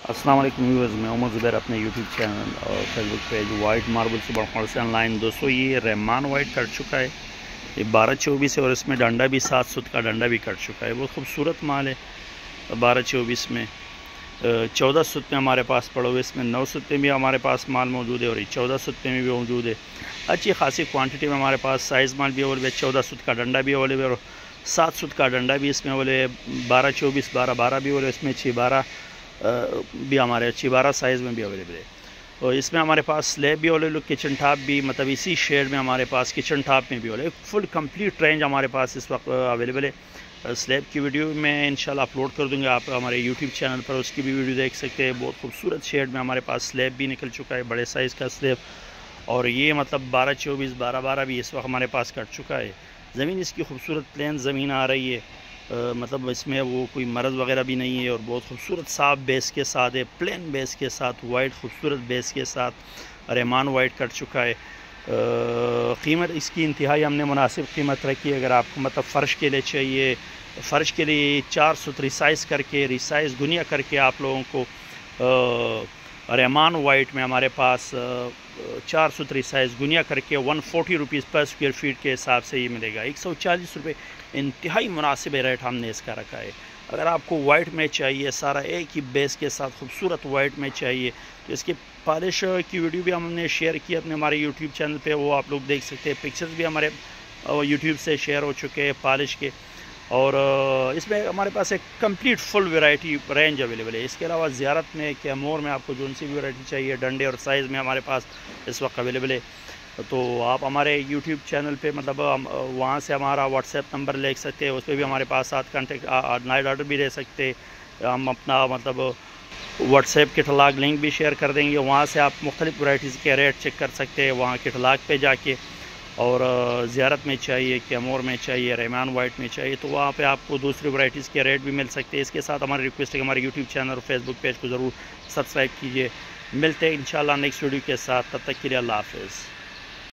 السلام علیکم ویورز، میں عمر زبیر اپنے یوٹیوب چینل اور فیس بک پیج وائٹ ماربل سپر سے آن لائن دوستوں یہ رحمان وائٹ کٹ چکا ہے، یہ 12-24 ہے اور اس میں ڈنڈا بھی 7 سوت کا ڈنڈا بھی کٹ چکا ہے۔ بہت خوبصورت مال ہے 12-24 میں 14 سوت میں ہمارے پاس پڑے ہوئے، اس میں 9 سوت میں بھی ہمارے پاس مال موجود ہے اور یہ 14 سوت میں بھی موجود ہے۔ اچھی خاصی کوانٹٹی میں ہمارے پاس سائز مال بھی اویلیبل ہے، 14 سوت کا ڈنڈا بھی اویلیبل ہے اور 7 سوت کا ڈنڈا بھی اس میں اویلیبل ہے، 12-24 12-12 بھی اویلیبل ہے، اس میں 6-12 بھی ہمارے 6-12 سائز میں بھی اویلیبل ہے اور اس میں ہمارے پاس سلیب بھی اویلیبل، کچن ٹاپ بھی مطلب اسی شیڈ میں ہمارے پاس کچن ٹاپ میں بھی اویلیبل، فل کمپلیٹ رینج ہمارے پاس اس وقت اویلیبل ہے۔ سلیب کی ویڈیو میں انشاءاللہ اپلوڈ کر دوں گا، آپ ہمارے یوٹیوب چینل پر اس کی بھی ویڈیو دیکھ سکتے ہیں۔ بہت خوبصورت شیڈ میں ہمارے پاس سلیب بھی نکل چکا ہے، بڑے سائز کا سلیب، اور یہ مطلب 12-24 12-12 بھی اس وقت ہمارے پاس کٹ چکا ہے۔ زمین اس کی خوبصورت پلین زمین آ رہی ہے، مطلب اس میں وہ کوئی مرض وغیرہ بھی نہیں ہے اور بہت خوبصورت صاف بیس کے ساتھ ہے، پلین بیس کے ساتھ، وائٹ خوبصورت بیس کے ساتھ رحمان وائٹ کٹ چکا ہے۔ قیمت اس کی انتہائی ہم نے مناسب قیمت رکھی ہے۔ اگر آپ کو مطلب فرش کے لیے چاہیے، فرش کے لیے 4 سوت ریسائز کر کے ریسائز گنیا کر کے آپ لوگوں کو رحمان وائٹ میں ہمارے پاس 4 سوت ریسائز گنیا کر کے 140 روپیز پر اسکوائر فیٹ کے حساب سے یہ ملے گا، 140 روپے انتہائی مناسب ریٹ ہم نے اس کا رکھا ہے۔ اگر آپ کو وائٹ میں چاہیے، سارا ایک ہی بیس کے ساتھ خوبصورت وائٹ میں چاہیے تو اس کی پالش کی ویڈیو بھی ہم نے شیئر کی اپنے ہمارے یوٹیوب چینل پہ، وہ آپ لوگ دیکھ سکتے ہیں۔ پکچرز بھی ہمارے یوٹیوب سے شیئر ہو چکے ہیں پالش کے، اور اس میں ہمارے پاس ایک کمپلیٹ فل ویرائٹی رینج اویلیبل ہے۔ اس کے علاوہ زیارت میں کیمور میں آپ کو جون سی بھی ویرائٹی چاہیے، ڈنڈے اور سائز میں ہمارے پاس اس وقت اویلیبل ہے۔ تو آپ ہمارے یوٹیوب چینل پہ مطلب وہاں سے ہمارا واٹس ایپ نمبر لے سکتے ہیں، اس پہ بھی ہمارے پاس ساتھ کانٹیکٹ نائٹ آرڈر بھی لے سکتے ہیں۔ ہم اپنا مطلب واٹس ایپ کٹلاگ لنک بھی شیئر کر دیں گے، وہاں سے آپ مختلف ورائٹیز کے ریٹ چیک کر سکتے ہیں وہاں کٹلاگ پہ جا کے۔ اور زیارت میں چاہیے، کیمور میں چاہیے، رحمان وائٹ میں چاہیے تو وہاں پہ آپ کو دوسری ورائٹیز کے ریٹ بھی مل سکتے ہیں۔ اس کے ساتھ ہماری ریکویسٹ ہے کہ ہمارے یوٹیوب چینل اور فیس بک پیج کو ضرور سبسکرائب کیجیے۔ ملتے ہیں انشاءاللہ نیکسٹ ویڈیو کے ساتھ، تب تک کے لیے اللہ حافظ۔